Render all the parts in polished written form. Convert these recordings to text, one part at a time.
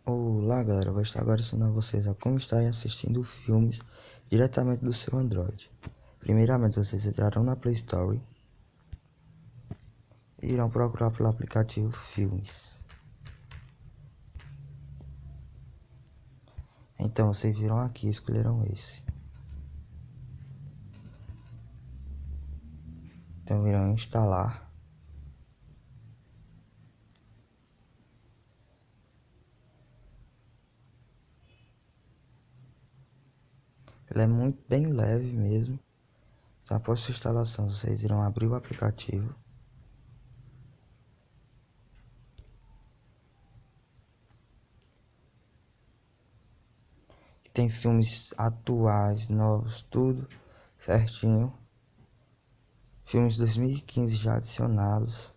Olá galera, vou estar agora ensinando a vocês a como estarem assistindo filmes diretamente do seu Android. Primeiramente vocês entrarão na Play Store e irão procurar pelo aplicativo Filmes. Então vocês virão aqui e escolherão esse. Então virão em instalar. Ele é muito bem leve mesmo. Então após sua instalação vocês irão abrir o aplicativo. Tem filmes atuais, novos, tudo certinho. Filmes 2015 já adicionados,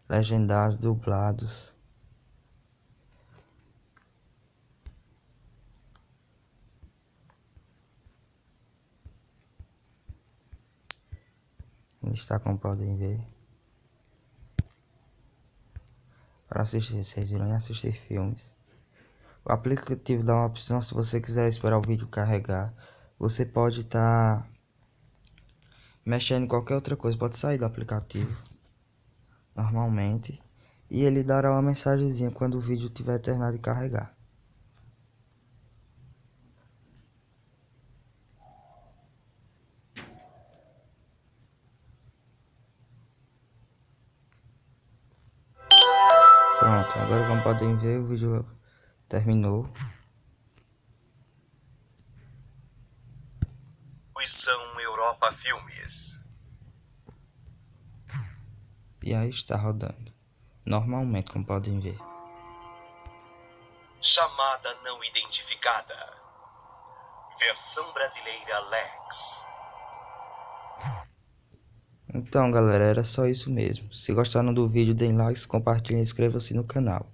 legendados, dublados. Está, como podem ver. Para assistir, vocês irão assistir filmes. O aplicativo dá uma opção, se você quiser esperar o vídeo carregar, você pode estar mexendo em qualquer outra coisa, pode sair do aplicativo normalmente e ele dará uma mensagenzinha quando o vídeo tiver terminado de carregar. Pronto, agora como podem ver o vídeo terminou. São Europa Filmes. E aí está rodando normalmente, como podem ver. Chamada não identificada. Versão brasileira Lex. Então galera, era só isso mesmo. Se gostaram do vídeo, deem like, compartilhem e inscrevam-se no canal.